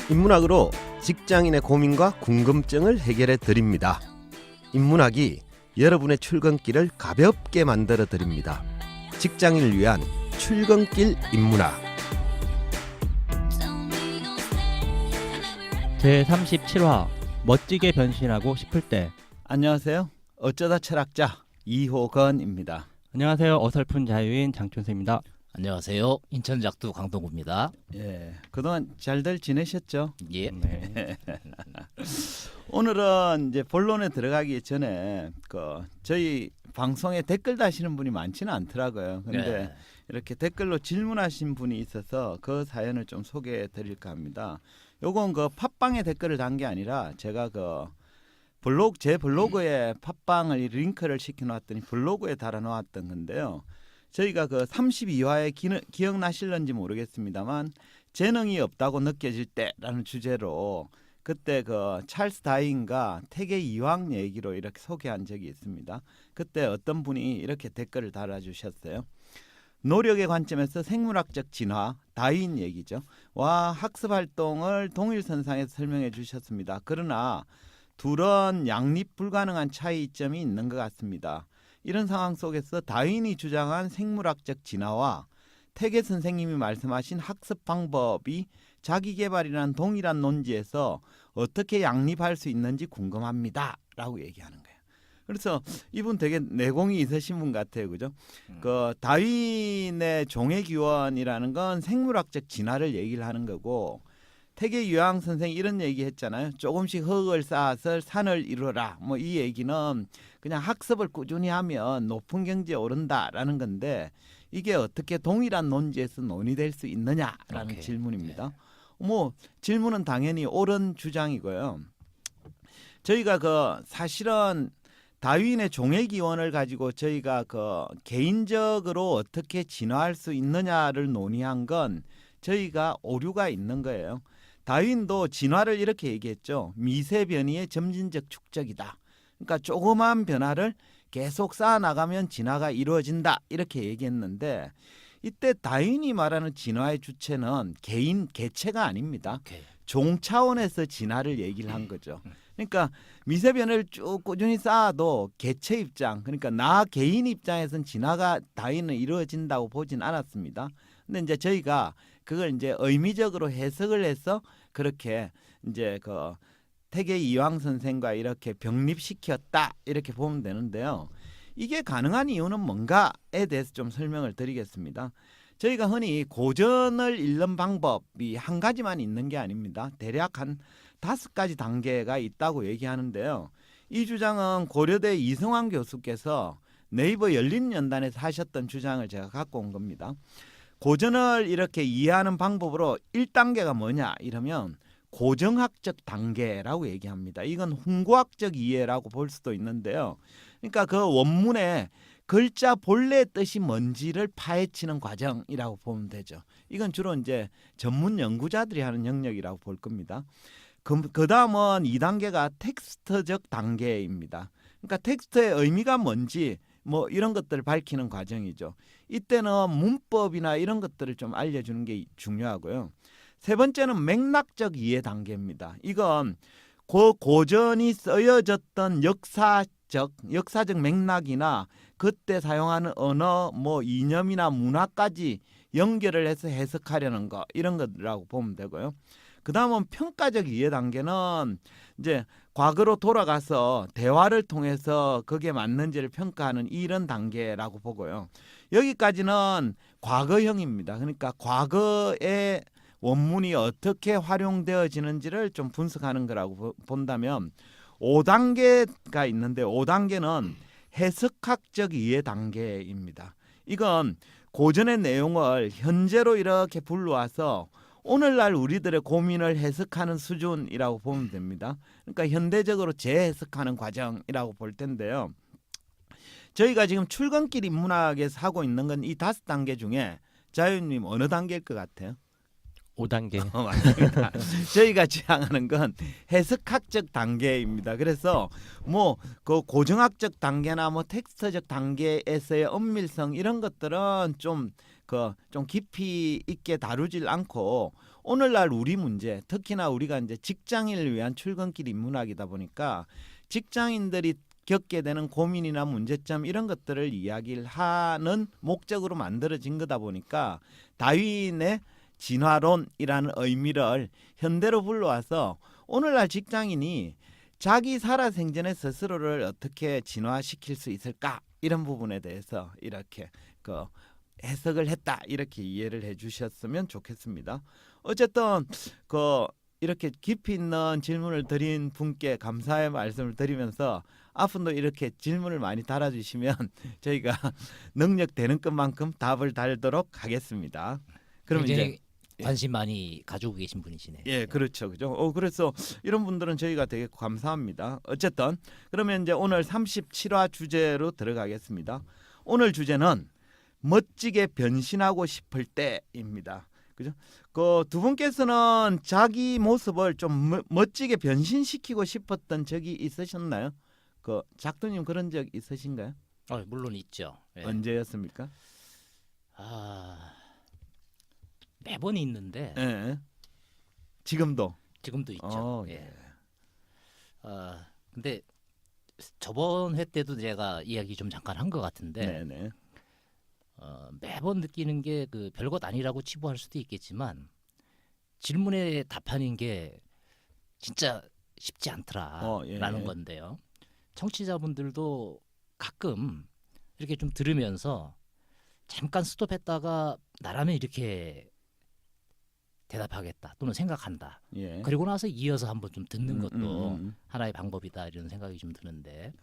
인문학으로 직장인의 고민과 궁금증을 해결해 드립니다. 인문학이 여러분의 출근길을 가볍게 만들어 드립니다. 직장인을 위한 출근길 인문학. 제37화 멋지게 변신하고 싶을 때. 안녕하세요. 어쩌다 철학자 이호건입니다. 안녕하세요. 어설픈 자유인 장춘수입니다. 안녕하세요. 인천작두 강동구입니다. 예, 그동안 잘들 지내셨죠? 예. 네. 오늘은 이제 본론에 들어가기 전에 저희 방송에 댓글 다시는 분이 많지는 않더라고요. 근데 이렇게 댓글로 질문하신 분이 있어서 그 사연을 좀 소개해 드릴까 합니다. 요건 팟빵에 댓글을 단 게 아니라 제가 제 블로그에 팟빵을 링크를 시켜놨더니 블로그에 달아놓았던 건데요. 저희가 32화에 기억나실런지 모르겠습니다만 재능이 없다고 느껴질 때라는 주제로 그때 찰스 다윈과 태계 이황 얘기로 이렇게 소개한 적이 있습니다. 그때 어떤 분이 이렇게 댓글을 달아주셨어요. 노력의 관점에서 생물학적 진화, 다윈 얘기죠. 와, 학습 활동을 동일선상에서 설명해 주셨습니다. 그러나 둘은 양립 불가능한 차이점이 있는 것 같습니다. 이런 상황 속에서 다윈이 주장한 생물학적 진화와 태계 선생님이 말씀하신 학습 방법이 자기개발이란 동일한 논지에서 어떻게 양립할 수 있는지 궁금합니다. 라고 얘기하는 거예요. 그래서 이분 되게 내공이 있으신 분 같아요. 그죠? 다윈의 종의 기원이라는 건 생물학적 진화를 얘기를 하는 거고 태계 유황 선생이 이런 얘기 했잖아요. 조금씩 흙을 쌓아서 산을 이루라. 뭐 이 얘기는 그냥 학습을 꾸준히 하면 높은 경지에 오른다라는 건데 이게 어떻게 동일한 논지에서 논의될 수 있느냐라는 질문입니다. 뭐 질문은 당연히 옳은 주장이고요. 저희가 사실은 다윈의 종의 기원을 가지고 저희가 개인적으로 어떻게 진화할 수 있느냐를 논의한 건 저희가 오류가 있는 거예요. 다윈도 진화를 이렇게 얘기했죠. 미세 변이의 점진적 축적이다. 그러니까 조그마한 변화를 계속 쌓아나가면 진화가 이루어진다. 이렇게 얘기했는데 이때 다윈이 말하는 진화의 주체는 개체가 아닙니다. 종 차원에서 진화를 얘기를 한 거죠. 그러니까 미세 변화를 쭉 꾸준히 쌓아도 개체 입장, 그러니까 나 개인 입장에서는 진화가 다윈은 이루어진다고 보진 않았습니다. 근데 이제 저희가 그걸 이제 의미적으로 해석을 해서 그렇게 이제 태계 이황 선생과 이렇게 병립시켰다 이렇게 보면 되는데요. 이게 가능한 이유는 뭔가에 대해서 좀 설명을 드리겠습니다. 저희가 흔히 고전을 읽는 방법이 한 가지만 있는 게 아닙니다. 대략 한 5가지 단계가 있다고 얘기하는데요. 이 주장은 고려대 이승환 교수께서 네이버 열린연단에서 하셨던 주장을 제가 갖고 온 겁니다. 고전을 이렇게 이해하는 방법으로 1단계가 뭐냐 이러면 고정학적 단계라고 얘기합니다. 이건 훈구학적 이해라고 볼 수도 있는데요. 그러니까 그 원문에 글자 본래의 뜻이 뭔지를 파헤치는 과정이라고 보면 되죠. 이건 주로 이제 전문 연구자들이 하는 영역이라고 볼 겁니다. 그 다음은 2단계가 텍스트적 단계입니다. 그러니까 텍스트의 의미가 뭔지 뭐 이런 것들을 밝히는 과정이죠. 이때는 문법이나 이런 것들을 좀 알려주는 게 중요하고요. 세 번째는 맥락적 이해 단계입니다. 이건 고전이 쓰여졌던 역사적 맥락이나 그때 사용하는 언어, 뭐 이념이나 문화까지 연결을 해서 해석하려는 거 이런 것이라고 보면 되고요. 그 다음은 평가적 이해 단계는 이제 과거로 돌아가서 대화를 통해서 그게 맞는지를 평가하는 이런 단계라고 보고요. 여기까지는 과거형입니다. 그러니까 과거의 원문이 어떻게 활용되어지는지를 좀 분석하는 거라고 본다면 5단계가 있는데 5단계는 해석학적 이해 단계입니다. 이건 고전의 내용을 현재로 이렇게 불러와서 오늘날 우리들의 고민을 해석하는 수준이라고 보면 됩니다. 그러니까 현대적으로 재해석하는 과정이라고 볼 텐데요. 저희가 지금 출근길 인문학에서 하고 있는 건 이 5단계 중에 자유님 어느 단계일 것 같아요? 5단계. 맞습니다. 저희가 지향하는 건 해석학적 단계입니다. 그래서 뭐 고정학적 단계나 뭐 텍스트적 단계에서의 엄밀성 이런 것들은 좀 깊이 있게 다루질 않고 오늘날 우리 문제, 특히나 우리가 이제 직장인을 위한 출근길 인문학이다 보니까 직장인들이 겪게 되는 고민이나 문제점 이런 것들을 이야기를 하는 목적으로 만들어진 거다 보니까 다윈의 진화론이라는 의미를 현대로 불러와서 오늘날 직장인이 자기 살아생전에 스스로를 어떻게 진화시킬 수 있을까 이런 부분에 대해서 이렇게 그 해석을 했다 이렇게 이해를 해주셨으면 좋겠습니다. 어쨌든 그 이렇게 깊이 있는 질문을 드린 분께 감사의 말씀을 드리면서 앞으로도 이렇게 질문을 많이 달아주시면 저희가 능력 되는 것만큼 답을 달도록 하겠습니다. 그럼 굉장히 이제 관심 많이 가지고 계신 분이시네요. 예, 그렇죠, 그죠. 그래서 이런 분들은 저희가 되게 감사합니다. 어쨌든 그러면 이제 오늘 37화 주제로 들어가겠습니다. 오늘 주제는 멋지게 변신하고 싶을 때입니다. 그죠? 그 두 분께서는 자기 모습을 좀 멋지게 변신시키고 싶었던 적이 있으셨나요? 그 작두님 그런 적 있으신가요? 물론 있죠. 예. 언제였습니까? 매번 있는데 예. 지금도. 지금도 있죠. 예. 예. 근데 저번 회 때도 제가 이야기 좀 잠깐 한 것 같은데 네네. 매번 느끼는 게 그 별것 아니라고 치부할 수도 있겠지만 질문에 답하는 게 진짜 쉽지 않더라라는 예. 건데요. 청취자분들도 가끔 이렇게 좀 들으면서 잠깐 스톱했다가 나라면 이렇게 대답하겠다 또는 생각한다. 예. 그리고 나서 이어서 한번 좀 듣는 것도 음. 하나의 방법이다 이런 생각이 좀 드는데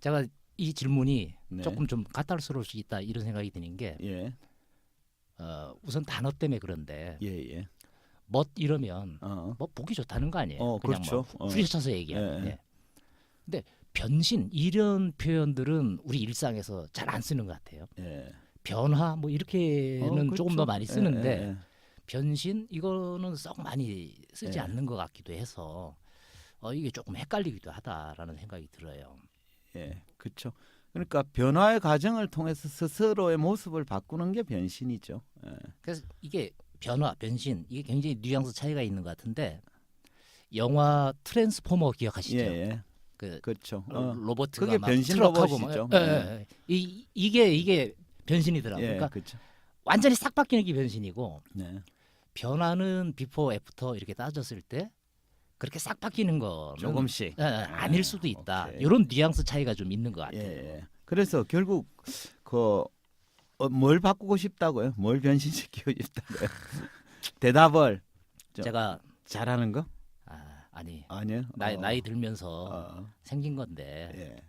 제가 이 질문이 네. 조금 좀 까탈스러울 수 있다 이런 생각이 드는 게 예. 우선 단어 때문에 그런데 예. 멋 이러면 어. 뭐 보기 좋다는 거 아니에요. 그냥 그렇죠. 뭐 후려쳐서 얘기하는. 예. 예. 근데 변신 이런 표현들은 우리 일상에서 잘 안 쓰는 것 같아요. 예. 변화 뭐 이렇게는 그렇죠. 조금 더 많이 쓰는데 예. 변신 이거는 썩 많이 쓰지 예. 않는 것 같기도 해서 이게 조금 헷갈리기도 하다라는 생각이 들어요. 예, 그렇죠. 그러니까 변화의 과정을 통해서 스스로의 모습을 바꾸는 게 변신이죠. 예. 그래서 이게 변화, 변신 이게 굉장히 뉘앙스 차이가 있는 것 같은데 영화 트랜스포머 기억하시죠? 예. 그 그렇죠. 로버트가 그게 막 변신 트럭하고 로봇이죠. 막, 이게 변신이더라고요. 예, 그러니까 그렇죠. 완전히 싹 바뀌는 게 변신이고 네. 변화는 비포 애프터 이렇게 따졌을 때 그렇게 싹 바뀌는 거는 조금씩. 아닐 수도 있다. 오케이. 이런 뉘앙스 차이가 좀 있는 것 예. 같아요. 예. 그래서 결국 뭘 바꾸고 싶다고요? 뭘 변신시키고 싶다고요? 대답을 제가 잘하는 거? 아니요. 나이 들면서 생긴 건데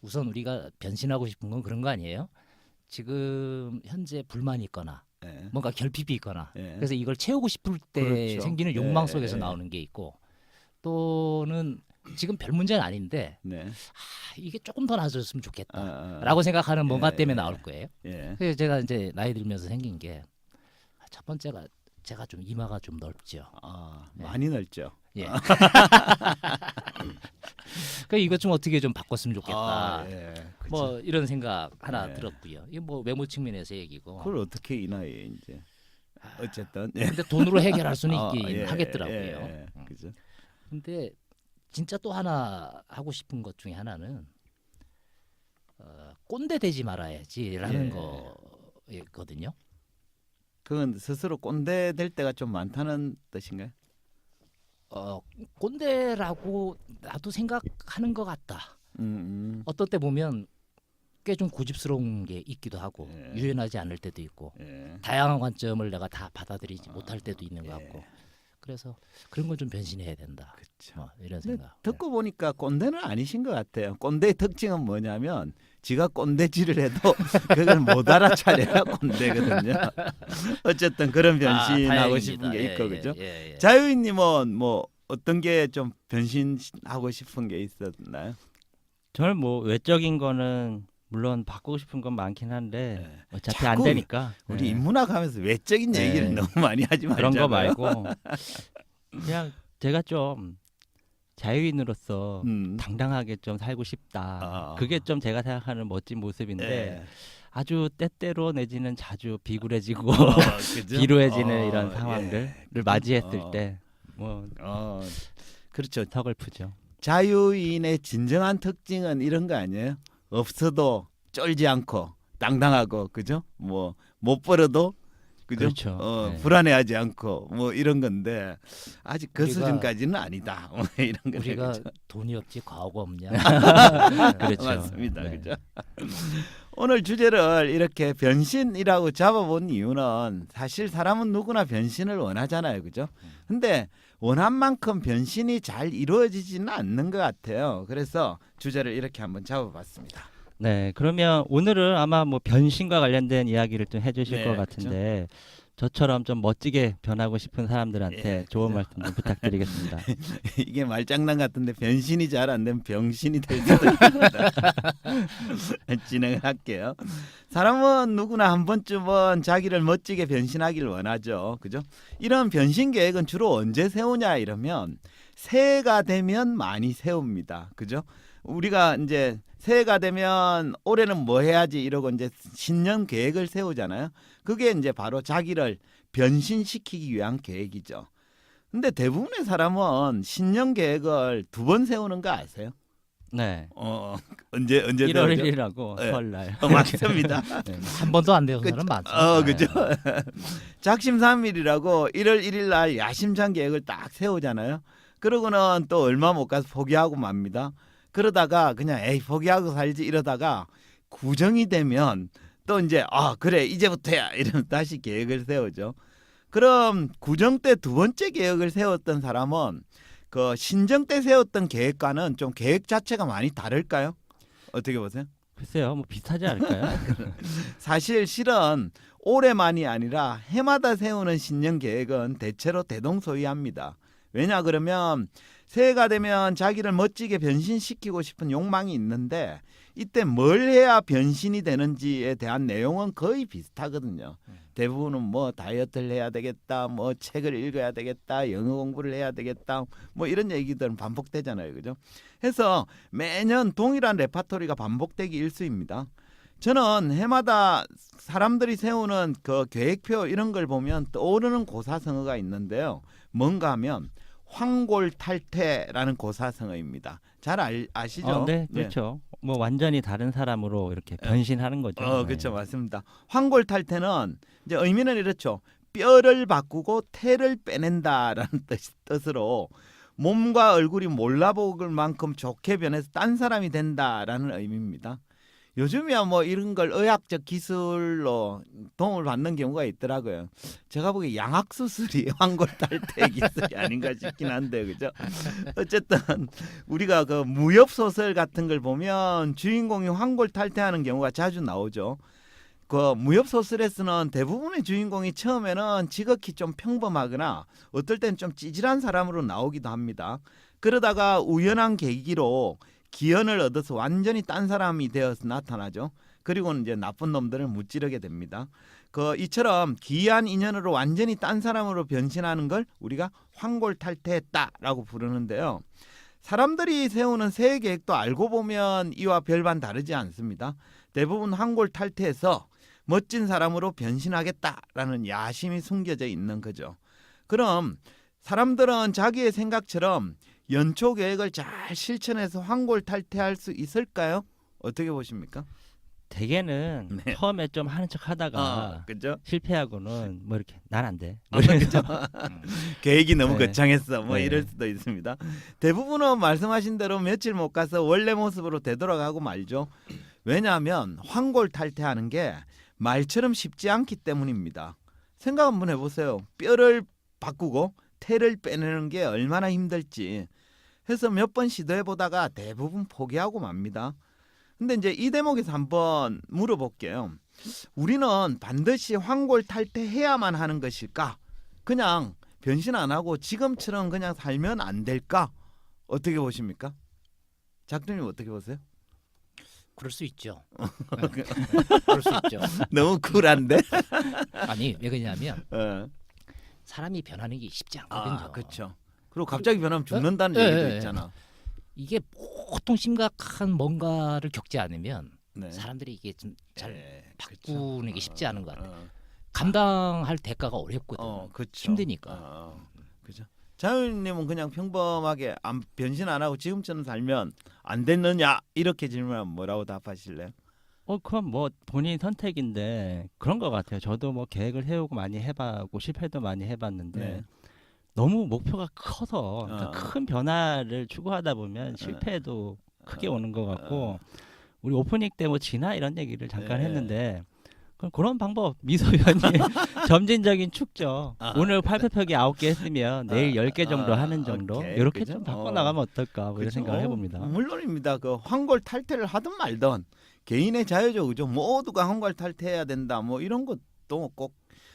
우선 우리가 변신하고 싶은 건 그런 거 아니에요? 지금 현재 불만이 있거나 예. 뭔가 결핍이 있거나 예. 그래서 이걸 채우고 싶을 때 그렇죠. 생기는 욕망 예, 속에서 예. 나오는 게 있고 또는 지금 별 문제는 아닌데 네. 이게 조금 더 나아졌으면 좋겠다 라고 라고 생각하는 뭔가 예, 때문에 예. 나올 거예요. 예. 그래서 제가 이제 나이 들면서 생긴 게 첫 번째가 제가 좀 이마가 좀 넓죠. 네. 많이 넓죠. 예. 그러니까 이것 좀 어떻게 좀 바꿨으면 좋겠다. 예. 그쵸. 뭐 이런 생각 하나 예. 들었고요. 이게 뭐 외모 측면에서 얘기고. 그걸 어떻게 이 나이에 이제 어쨌든 예. 근데 돈으로 해결할 수는 있긴 예, 하겠더라고요. 예. 그죠. 근데 진짜 또 하나 하고 싶은 것 중에 하나는 꼰대 되지 말아야지라는 예. 거거든요. 그건 스스로 꼰대 될 때가 좀 많다는 뜻인가요? 꼰대라고 나도 생각하는 것 같다. 어떨 때 보면 꽤 좀 고집스러운 게 있기도 하고 예. 유연하지 않을 때도 있고 예. 다양한 관점을 내가 다 받아들이지 못할 때도 있는 것 같고 그래서 그런 건 좀 변신해야 된다. 그렇죠. 이런 근데 생각. 듣고 보니까 꼰대는 아니신 것 같아요. 꼰대의 특징은 뭐냐면 지가 꼰대질을 해도 그걸 못 알아차려야 꼰대거든요. 어쨌든 그런 변신하고 다행입니다. 싶은 게 있고 그죠? 예. 자유인님은 뭐 어떤 게 좀 변신하고 싶은 게 있었나요? 저는 뭐 외적인 거는 물론 바꾸고 싶은 건 많긴 한데 네. 어차피 자꾸 안 되니까 우리 네. 인문학 하면서 외적인 네. 얘기를 너무 많이 하지 말자고요. 그런 거 말고 그냥 제가 좀 자유인으로서 당당하게 좀 살고 싶다. 그게 좀 제가 생각하는 멋진 모습인데 예. 아주 때때로 내지는 자주 비굴해지고 그죠? 비루해지는 이런 예. 상황들을 맞이했을 어. 때 뭐 그렇죠. 서글프죠. 자유인의 진정한 특징은 이런 거 아니에요? 없어도 쫄지 않고 당당하고 그죠? 뭐 못 벌어도 그죠? 그렇죠. 네. 불안해하지 않고 뭐 이런 건데 아직 그 우리가- 수준까지는 아니다. 뭐 이런 거 우리가 그죠? 돈이 없지 과거가 없냐. 그렇죠. 맞습니다. 네. 그죠? 오늘 주제를 이렇게 변신이라고 잡아본 이유는 사실 사람은 누구나 변신을 원하잖아요. 그죠? 근데 원한 만큼 변신이 잘 이루어지지는 않는 것 같아요. 그래서 주제를 이렇게 한번 잡아봤습니다. 네, 그러면 오늘은 아마 뭐 변신과 관련된 이야기를 좀 해주실 네, 것 같은데 저처럼 좀 멋지게 변하고 싶은 사람들한테 예, 좋은 그죠. 말씀 좀 부탁드리겠습니다. 이게 말장난 같은데 변신이 잘 안 되면 병신이 될 수도 있습니다. 진행할게요. 사람은 누구나 한 번쯤은 자기를 멋지게 변신하기를 원하죠. 그죠? 이런 변신 계획은 주로 언제 세우냐 이러면 새해가 되면 많이 세웁니다. 그죠? 우리가 이제 새해가 되면 올해는 뭐 해야지 이러고 이제 신년 계획을 세우잖아요. 그게 이제 바로 자기를 변신시키기 위한 계획이죠. 근데 대부분의 사람은 신년 계획을 2번 세우는 거 아세요? 네, 언제 1월 세우죠? 1일하고 네. 설날. 맞습니다. 한 번도 안 되는 사람 많죠. 그죠? 작심삼일이라고 1월 1일 날 야심찬 계획을 딱 세우잖아요. 그러고는 또 얼마 못 가서 포기하고 맙니다. 그러다가 그냥 에이 포기하고 살지 이러다가 구정이 되면 또 이제 그래 이제부터야 이러면 다시 계획을 세우죠. 그럼 구정 때 2번째 계획을 세웠던 사람은 그 신정 때 세웠던 계획과는 좀 계획 자체가 많이 다를까요? 어떻게 보세요? 글쎄요, 뭐 비슷하지 않을까요? 사실 실은 올해만이 아니라 해마다 세우는 신년 계획은 대체로 대동소이합니다. 왜냐 그러면 새해가 되면 자기를 멋지게 변신시키고 싶은 욕망이 있는데 이때 뭘 해야 변신이 되는지에 대한 내용은 거의 비슷하거든요. 대부분은 뭐 다이어트를 해야 되겠다, 뭐 책을 읽어야 되겠다, 영어 공부를 해야 되겠다, 뭐 이런 얘기들은 반복되잖아요, 그죠? 해서 매년 동일한 레파토리가 반복되기 일쑤입니다. 저는 해마다 사람들이 세우는 그 계획표 이런 걸 보면 떠오르는 고사성어가 있는데요. 뭔가 하면 황골탈퇴라는 고사성어입니다. 잘 아시죠? 네, 그렇죠. 뭐 완전히 다른 사람으로 이렇게 변신하는 거죠. 그렇죠, 네. 맞습니다. 황골탈퇴는 이제 의미는 이렇죠. 뼈를 바꾸고 태를 빼낸다라는 뜻으로 몸과 얼굴이 몰라보길 만큼 좋게 변해서 딴 사람이 된다라는 의미입니다. 요즘이야 뭐 이런 걸 의학적 기술로 도움을 받는 경우가 있더라고요. 제가 보기에 양악 수술이 황골탈퇴 기술이 아닌가 싶긴 한데 그죠? 어쨌든 우리가 그 무협 소설 같은 걸 보면 주인공이 황골탈퇴하는 경우가 자주 나오죠. 그 무협 소설에서는 대부분의 주인공이 처음에는 지극히 좀 평범하거나 어떨 땐 좀 찌질한 사람으로 나오기도 합니다. 그러다가 우연한 계기로 기연을 얻어서 완전히 딴 사람이 되어서 나타나죠. 그리고는 이제 나쁜 놈들을 무찌르게 됩니다. 이처럼 기이한 인연으로 완전히 딴 사람으로 변신하는 걸 우리가 황골탈퇴했다라고 부르는데요. 사람들이 세우는 새해 계획도 알고 보면 이와 별반 다르지 않습니다. 대부분 황골탈퇴해서 멋진 사람으로 변신하겠다라는 야심이 숨겨져 있는 거죠. 그럼 사람들은 자기의 생각처럼 연초 계획을 잘 실천해서 황골탈퇴할 수 있을까요? 어떻게 보십니까? 대개는 네. 처음에 좀 하는 척 하다가 그죠? 실패하고는 뭐 이렇게 난 안 돼. 그죠? 계획이 너무 네. 거창했어. 뭐 네. 이럴 수도 있습니다. 대부분은 말씀하신 대로 며칠 못 가서 원래 모습으로 되돌아가고 말죠. 왜냐하면 황골탈퇴하는 게 말처럼 쉽지 않기 때문입니다. 생각 한번 해보세요. 뼈를 바꾸고 태를 빼내는 게 얼마나 힘들지. 해서 몇 번 시도해보다가 대부분 포기하고 맙니다. 근데 이제 이 대목에서 한번 물어볼게요. 우리는 반드시 황골탈퇴해야만 하는 것일까? 그냥 변신 안 하고 지금처럼 그냥 살면 안 될까? 어떻게 보십니까? 작가님 어떻게 보세요? 그럴 수 있죠. 네. 그럴 수 있죠. 너무 쿨한데? 아니 왜 그러냐면 어. 사람이 변하는 게 쉽지 않거든요. 그렇죠. 그리고 갑자기 변하면 죽는다는 예, 얘기도 예, 있잖아. 이게 보통 심각한 뭔가를 겪지 않으면 네. 사람들이 이게 좀 잘 예, 바꾸는 게 쉽지 않은 것 같아요. 어, 감당할 대가가 어렵거든. 그렇죠. 힘드니까. 그죠. 자유님은 그냥 평범하게 변신 안 하고 지금처럼 살면 안 됐느냐 이렇게 질문하면 뭐라고 답하실래요? 그럼 뭐 본인 선택인데 그런 것 같아요. 저도 뭐 계획을 세우고 많이 해봤고 실패도 많이 해봤는데 네. 너무 목표가 커서 그러니까 어. 큰 변화를 추구하다 보면 실패도 크게 오는 것 같고 우리 오프닝 때 뭐 진화 이런 얘기를 잠깐 네. 했는데 그런 방법 미소연이 점진적인 축적 오늘 팔굽혀펴기 9개 했으면 내일 10개 정도 하는 정도 오케이, 이렇게 그죠? 좀 바꿔나가면 어떨까 뭐 이런 그죠? 생각을 해봅니다. 물론입니다. 그 황골 탈퇴를 하든 말든 개인의 자유죠, 그죠? 모두가 황골 탈퇴해야 된다, 뭐 이런 것도 꼭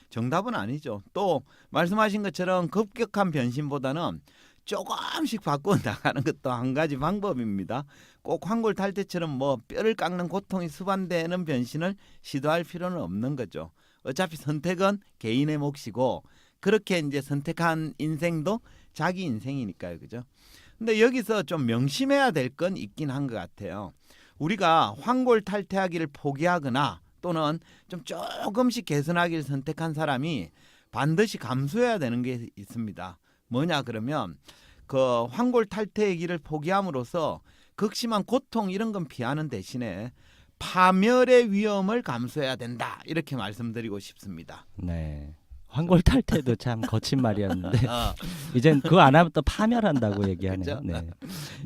정답은 아니죠. 또 말씀하신 것처럼 급격한 변신보다는 조금씩 바꿔 나가는 것도 한 가지 방법입니다. 꼭 황골 탈퇴처럼 뭐 뼈를 깎는 고통이 수반되는 변신을 시도할 필요는 없는 거죠. 어차피 선택은 개인의 몫이고 그렇게 이제 선택한 인생도 자기 인생이니까요, 그죠? 근데 여기서 좀 명심해야 될 건 있긴 한 것 같아요. 우리가 황골 탈퇴하기를 포기하거나 또는 좀 조금씩 개선하기를 선택한 사람이 반드시 감수해야 되는 게 있습니다. 뭐냐 그러면 그 황골 탈퇴의 길을 포기함으로써 극심한 고통 이런 건 피하는 대신에 파멸의 위험을 감수해야 된다 이렇게 말씀드리고 싶습니다. 네. 황골 탈퇴도 참 거친 말이었는데 이젠 그거 안 하면 또 파멸한다고 얘기하네요. 그죠? 네.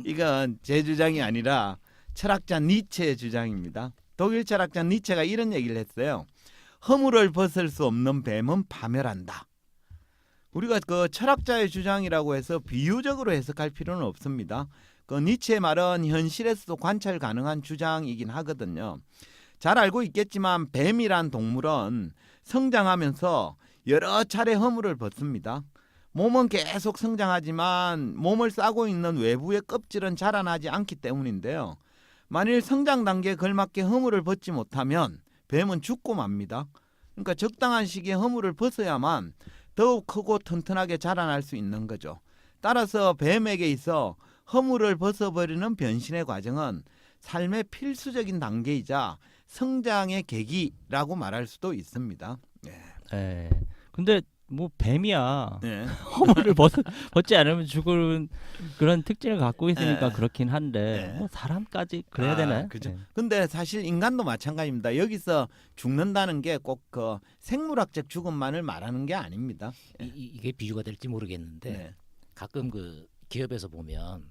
이건 제 주장이 아니라 철학자 니체의 주장입니다. 독일 철학자 니체가 이런 얘기를 했어요. 허물을 벗을 수 없는 뱀은 파멸한다. 우리가 그 철학자의 주장이라고 해서 비유적으로 해석할 필요는 없습니다. 그 니체의 말은 현실에서도 관찰 가능한 주장이긴 하거든요. 잘 알고 있겠지만 뱀이란 동물은 성장하면서 여러 차례 허물을 벗습니다. 몸은 계속 성장하지만 몸을 싸고 있는 외부의 껍질은 자라나지 않기 때문인데요. 만일 성장 단계에 걸맞게 허물을 벗지 못하면 뱀은 죽고 맙니다. 그러니까 적당한 시기에 허물을 벗어야만 더욱 크고 튼튼하게 자라날 수 있는 거죠. 따라서 뱀에게 있어 허물을 벗어버리는 변신의 과정은 삶의 필수적인 단계이자 성장의 계기라고 말할 수도 있습니다. 네. 근데 뭐 뱀이야. 네. 허물을 벗지 않으면 죽은 그런 특징을 갖고 있으니까 그렇긴 한데 뭐 사람까지 그래야 되나요? 그죠. 네. 근데 사실 인간도 마찬가지입니다. 여기서 죽는다는 게 꼭 그 생물학적 죽음만을 말하는 게 아닙니다. 이게 비유가 될지 모르겠는데 네. 가끔 그 기업에서 보면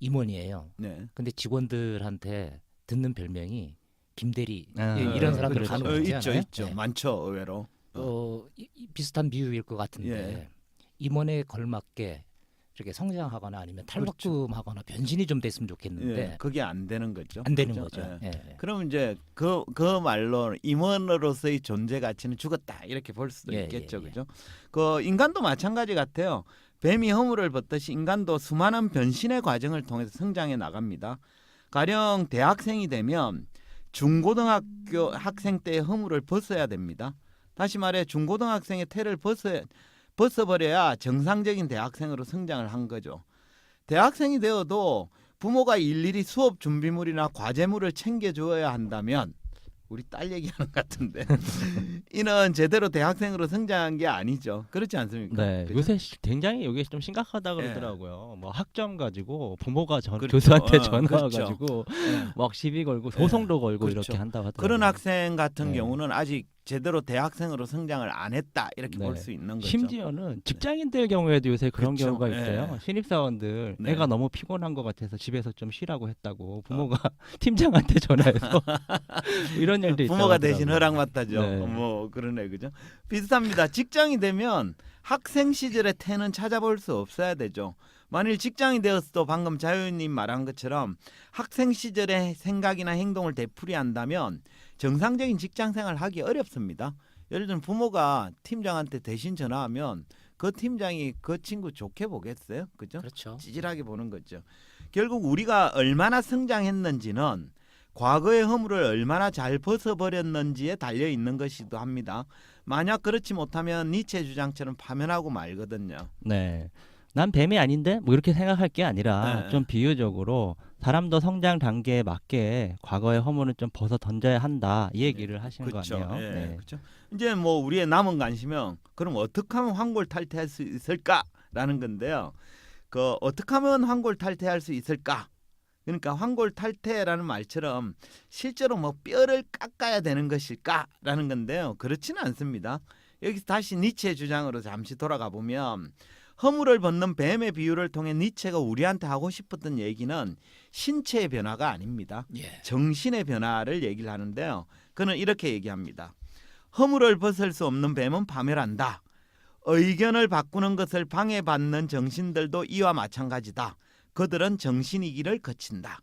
임원이에요. 네. 근데 직원들한테 듣는 별명이 김대리 아, 이런 사람들 그렇죠. 간혹 있죠, 있잖아요. 있죠. 네. 많죠, 의외로. 비슷한 비유일 것 같은데 예. 임원에 걸맞게 이렇게 성장하거나 아니면 탈바꿈하거나 변신이 좀 됐으면 좋겠는데 예, 그게 안 되는 거죠. 안 되는 그죠? 거죠. 예. 예. 그럼 이제 그 말로 임원으로서의 존재 가치는 죽었다 이렇게 볼 수도 예, 있겠죠, 예, 예. 그죠? 그 인간도 마찬가지 같아요. 뱀이 허물을 벗듯이 인간도 수많은 변신의 과정을 통해서 성장해 나갑니다. 가령 대학생이 되면 중고등학교 학생 때의 허물을 벗어야 됩니다. 다시 말해 중고등학생의 태를 벗어버려야 정상적인 대학생으로 성장을 한 거죠. 대학생이 되어도 부모가 일일이 수업 준비물이나 과제물을 챙겨주어야 한다면 우리 딸 얘기하는 것 같은데 이는 제대로 대학생으로 성장한 게 아니죠. 그렇지 않습니까? 네, 그죠? 요새 굉장히 이게 좀 심각하다 예. 그러더라고요. 뭐 학점 가지고 부모가 그렇죠. 교수한테 어, 전화 그렇죠. 와가지고 예. 막 시비 걸고 소송도 걸고 그렇죠. 이렇게 한다고 하더라고요. 그런 학생 같은 네. 경우는 아직 제대로 대학생으로 성장을 안 했다 이렇게 네. 볼 수 있는 거죠. 심지어는 직장인들 경우에도 요새 그런 그렇죠. 경우가 예. 있어요. 신입사원들 네. 애가 너무 피곤한 것 같아서 집에서 좀 쉬라고 했다고 부모가 팀장한테 전화해서 이런 일도 있다고 부모가 대신 하더라고요. 허락 맡아죠. 네. 뭐 그러네, 그죠? 비슷합니다. 직장이 되면 학생 시절의 태는 찾아볼 수 없어야 되죠. 만일 직장이 되었어도 방금 자유님 말한 것처럼 학생 시절의 생각이나 행동을 되풀이한다면 정상적인 직장생활을 하기 어렵습니다. 예를 들면 부모가 팀장한테 대신 전화하면 그 팀장이 그 친구 좋게 보겠어요, 그죠? 그렇죠. 찌질하게 보는 거죠. 결국 우리가 얼마나 성장했는지는 과거의 허물을 얼마나 잘 벗어버렸는지에 달려 있는 것이기도 합니다. 만약 그렇지 못하면 니체 주장처럼 파면하고 말거든요. 네. 난 뱀이 아닌데 뭐 이렇게 생각할 게 아니라 네. 좀 비유적으로 사람도 성장 단계에 맞게 과거의 허물은 좀 벗어 던져야 한다 이 얘기를 하시는 그렇죠. 거 아니에요? 예, 네. 그렇죠. 이제 뭐 우리의 남은 관심은 그럼 어떻게 하면 황골 탈퇴할 수 있을까라는 건데요. 그 어떻게 하면 황골 탈퇴할 수 있을까? 그러니까 황골 탈퇴라는 말처럼 실제로 뭐 뼈를 깎아야 되는 것일까라는 건데요. 그렇지는 않습니다. 여기서 다시 니체의 주장으로 잠시 돌아가 보면 허물을 벗는 뱀의 비유를 통해 니체가 우리한테 하고 싶었던 얘기는 신체의 변화가 아닙니다. 예. 정신의 변화를 얘기를 하는데요. 그는 이렇게 얘기합니다. 허물을 벗을 수 없는 뱀은 파멸한다. 의견을 바꾸는 것을 방해받는 정신들도 이와 마찬가지다. 그들은 정신이기를 거친다.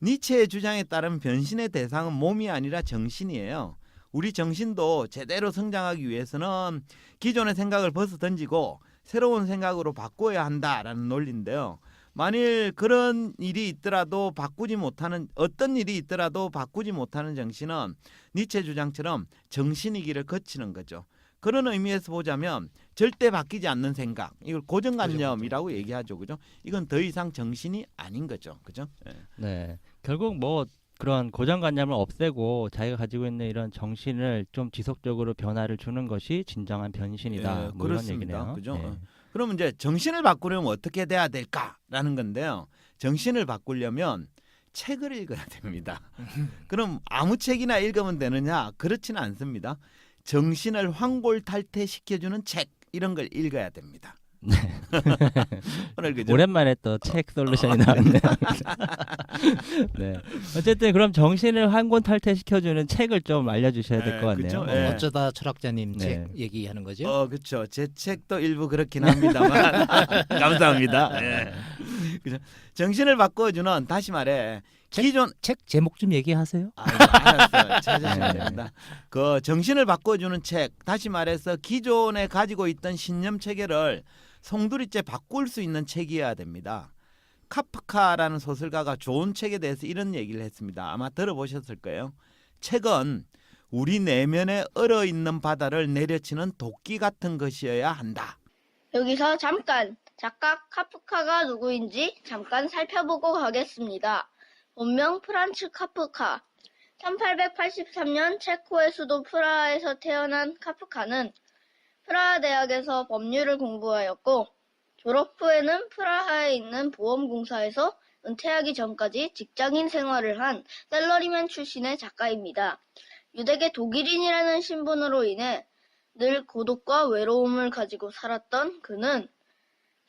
니체의 주장에 따른 변신의 대상은 몸이 아니라 정신이에요. 우리 정신도 제대로 성장하기 위해서는 기존의 생각을 벗어 던지고 새로운 생각으로 바꿔야 한다라는 논리인데요. 만일 그런 일이 있더라도 바꾸지 못하는 어떤 일이 있더라도 바꾸지 못하는 정신은 니체 주장처럼 정신이기를 거치는 거죠. 그런 의미에서 보자면 절대 바뀌지 않는 생각, 이걸 고정관념이라고 얘기하죠, 그죠? 이건 더 이상 정신이 아닌 거죠, 그죠? 예. 네. 결국 뭐 그런 고정관념을 없애고 자기가 가지고 있는 이런 정신을 좀 지속적으로 변화를 주는 것이 진정한 변신이다. 예, 뭐 이런 그렇습니다. 얘기네요. 그죠? 네. 그러면 이제 정신을 바꾸려면 어떻게 돼야 될까라는 건데요. 정신을 바꾸려면 책을 읽어야 됩니다. 그럼 아무 책이나 읽으면 되느냐? 그렇지는 않습니다. 정신을 황골탈퇴시켜주는 책 이런 걸 읽어야 됩니다. 오늘 그죠? 오랜만에 또 책 솔루션이 나왔네요. 네. 어쨌든 그럼 정신을 황곤 탈퇴시켜주는 책을 좀 알려주셔야 될 것 같네요. 그쵸? 예. 어쩌다 철학자님 네. 책 얘기하는 거죠? 그렇죠. 제 책도 일부 그렇긴 합니다만 감사합니다. 예. 그죠? 정신을 바꿔주는 다시 말해 기존 책 제목 좀 얘기하세요. 알았어요. 찾으시면 네. 됩니다. 그 정신을 바꿔주는 책, 다시 말해서 기존에 가지고 있던 신념 체계를 송두리째 바꿀 수 있는 책이어야 됩니다. 카프카라는 소설가가 좋은 책에 대해서 이런 얘기를 했습니다. 아마 들어보셨을 거예요. 책은 우리 내면에 얼어있는 바다를 내려치는 도끼 같은 것이어야 한다. 여기서 잠깐 작가 카프카가 누구인지 잠깐 살펴보고 가겠습니다. 본명 프란츠 카프카. 1883년 체코의 수도 프라하에서 태어난 카프카는 프라하 대학에서 법률을 공부하였고 졸업 후에는 프라하에 있는 보험공사에서 은퇴하기 전까지 직장인 생활을 한 셀러리맨 출신의 작가입니다. 유대계 독일인이라는 신분으로 인해 늘 고독과 외로움을 가지고 살았던 그는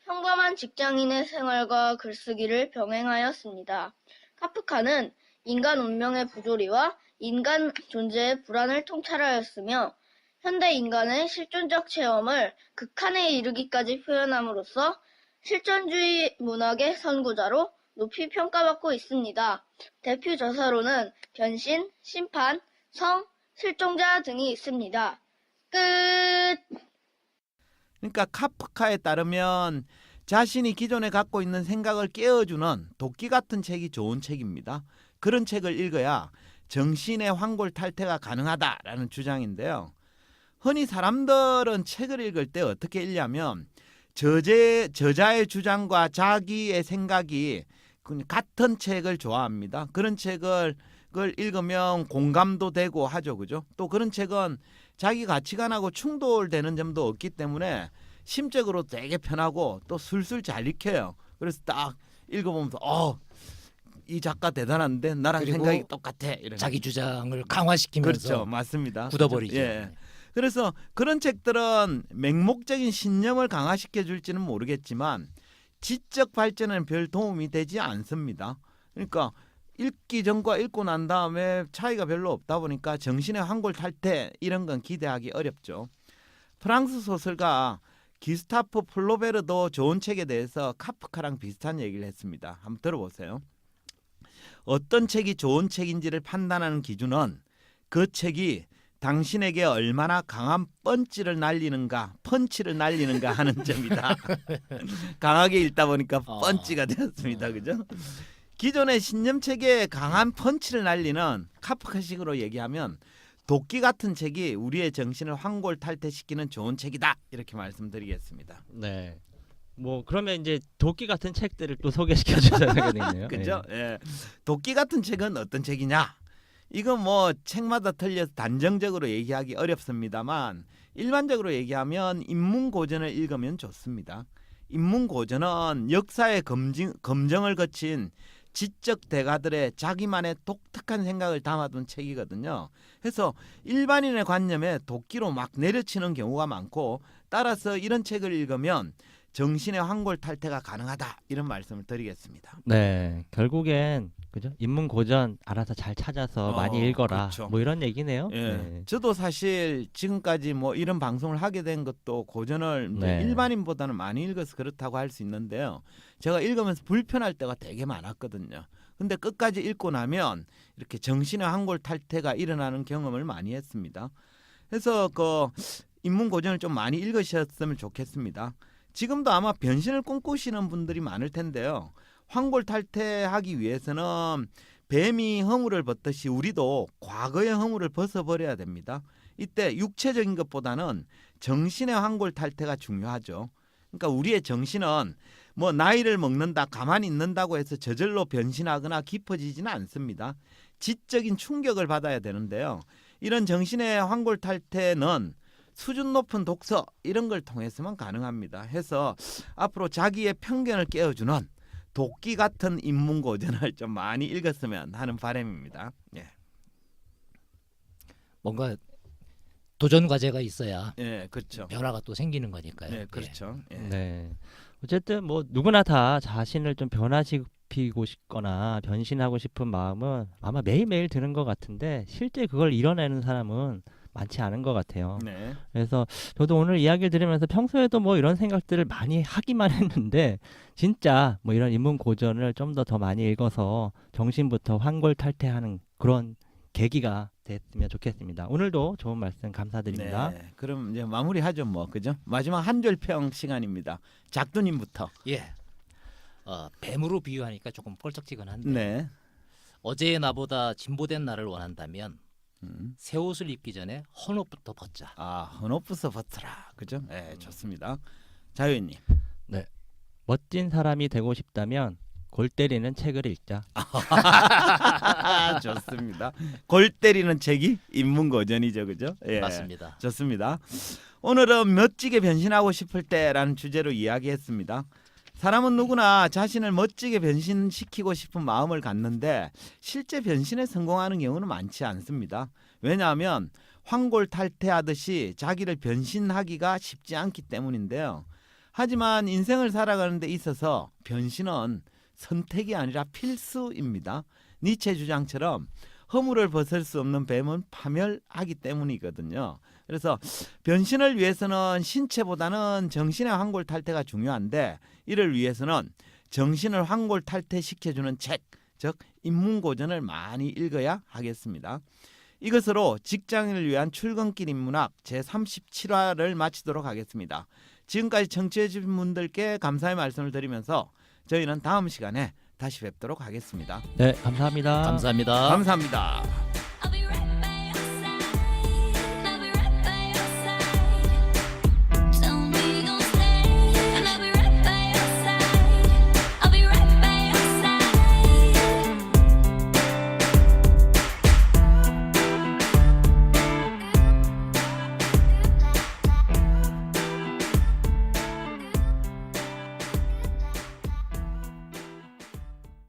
평범한 직장인의 생활과 글쓰기를 병행하였습니다. 카프카는 인간 운명의 부조리와 인간 존재의 불안을 통찰하였으며 현대 인간의 실존적 체험을 극한에 이르기까지 표현함으로써 실존주의 문학의 선구자로 높이 평가받고 있습니다. 대표 저서로는 변신, 심판, 성, 실종자 등이 있습니다. 끝! 그러니까 카프카에 따르면 자신이 기존에 갖고 있는 생각을 깨워주는 도끼 같은 책이 좋은 책입니다. 그런 책을 읽어야 정신의 황골 탈퇴가 가능하다라는 주장인데요. 흔히 사람들은 책을 읽을 때 어떻게 읽냐면 저자의 주장과 자기의 생각이 같은 책을 좋아합니다. 그런 책을 그걸 읽으면 공감도 되고 하죠, 그죠? 또 그런 책은 자기 가치관하고 충돌되는 점도 없기 때문에 심적으로 되게 편하고 또 술술 잘 읽혀요. 그래서 딱 읽어보면서 이 작가 대단한데 나랑 그리고 생각이 똑같아. 이런 자기 주장을 강화시키면서 그렇죠, 맞습니다. 굳어버리죠. 예. 그래서 그런 책들은 맹목적인 신념을 강화시켜 줄지는 모르겠지만 지적 발전에는 별 도움이 되지 않습니다. 그러니까 읽기 전과 읽고 난 다음에 차이가 별로 없다 보니까 정신의 황골 탈퇴 이런 건 기대하기 어렵죠. 프랑스 소설가 기스타프 플로베르도 좋은 책에 대해서 카프카랑 비슷한 얘기를 했습니다. 한번 들어보세요. 어떤 책이 좋은 책인지를 판단하는 기준은 그 책이 당신에게 얼마나 강한 펀치를 날리는가 하는 점이다. 강하게 읽다 보니까 펀치가 되었습니다. 그죠? 기존의 신념 체계에 강한 펀치를 날리는 카프카식으로 얘기하면 도끼 같은 책이 우리의 정신을 황골 탈퇴시키는 좋은 책이다. 이렇게 말씀드리겠습니다. 네. 뭐 그러면 이제 도끼 같은 책들을 또 소개시켜 주셔야 되겠네요. 그죠? 예. 도끼 같은 책은 어떤 책이냐? 이건 뭐 책마다 틀려서 단정적으로 얘기하기 어렵습니다만 일반적으로 얘기하면 인문고전을 읽으면 좋습니다. 인문고전은 역사의 검증을 거친 지적 대가들의 자기만의 독특한 생각을 담아둔 책이거든요. 그래서 일반인의 관념에 도끼로 막 내려치는 경우가 많고 따라서 이런 책을 읽으면 정신의 환골탈태가 가능하다 이런 말씀을 드리겠습니다. 네, 결국엔 그죠? 인문 고전 알아서 잘 찾아서 많이 읽어라. 그렇죠. 뭐 이런 얘기네요. 예. 네. 저도 사실 지금까지 뭐 이런 방송을 하게 된 것도 고전을 이제 네. 일반인보다는 많이 읽어서 그렇다고 할 수 있는데요. 제가 읽으면서 불편할 때가 되게 많았거든요. 근데 끝까지 읽고 나면 이렇게 정신의 환골탈태가 일어나는 경험을 많이 했습니다. 그래서 그 인문 고전을 좀 많이 읽으셨으면 좋겠습니다. 지금도 아마 변신을 꿈꾸시는 분들이 많을 텐데요. 환골탈태하기 위해서는 뱀이 허물을 벗듯이 우리도 과거의 허물을 벗어버려야 됩니다. 이때 육체적인 것보다는 정신의 환골탈태가 중요하죠. 그러니까 우리의 정신은 뭐 나이를 먹는다, 가만히 있는다고 해서 저절로 변신하거나 깊어지지는 않습니다. 지적인 충격을 받아야 되는데요. 이런 정신의 환골탈태는 수준 높은 독서 이런 걸 통해서만 가능합니다. 해서 앞으로 자기의 편견을 깨워주는 도끼 같은 인문고전을 좀 많이 읽었으면 하는 바람입니다. 예, 뭔가 도전 과제가 있어야 예, 그렇죠. 변화가 또 생기는 거니까요. 예, 그렇죠. 예. 네. 어쨌든 뭐 누구나 다 자신을 좀 변화시키고 싶거나 변신하고 싶은 마음은 아마 매일매일 드는 것 같은데 실제 그걸 이뤄내는 사람은 많지 않은 것 같아요. 네. 그래서 저도 오늘 이야기를 들으면서 평소에도 뭐 이런 생각들을 많이 하기만 했는데 진짜 뭐 이런 인문 고전을 좀 더 많이 읽어서 정신부터 환골탈태하는 그런 계기가 됐으면 좋겠습니다. 오늘도 좋은 말씀 감사드립니다. 네. 그럼 이제 마무리하죠, 뭐 그죠? 마지막 한 줄 평 시간입니다. 작두님부터. 예. 뱀으로 비유하니까 조금 뻘쩍지근한데 네. 어제의 나보다 진보된 나를 원한다면 음. 새 옷을 입기 전에 헌옷부터 벗자. 아, 헌옷부터 벗어라. 그죠? 네, 좋습니다. 자유님. 멋진 사람이 되고 싶다면 골 때리는 책을 읽자. 좋습니다. 골 때리는 책이 인문고전이죠, 그죠? 예. 맞습니다. 좋습니다. 오늘은 멋지게 변신하고 싶을 때라는 주제로 이야기했습니다. 사람은 누구나 자신을 멋지게 변신시키고 싶은 마음을 갖는데 실제 변신에 성공하는 경우는 많지 않습니다. 왜냐하면 환골탈태하듯이 자기를 변신하기가 쉽지 않기 때문인데요. 하지만 인생을 살아가는 데 있어서 변신은 선택이 아니라 필수입니다. 니체 주장처럼 허물을 벗을 수 없는 뱀은 파멸하기 때문이거든요. 그래서 변신을 위해서는 신체보다는 정신의 환골탈태가 중요한데 이를 위해서는 정신을 환골탈태시켜주는 책, 즉 인문고전을 많이 읽어야 하겠습니다. 이것으로 직장인을 위한 출근길 인문학 제37화를 마치도록 하겠습니다. 지금까지 청취해 주신 분들께 감사의 말씀을 드리면서 저희는 다음 시간에 다시 뵙도록 하겠습니다. 네, 감사합니다. 감사합니다. 감사합니다.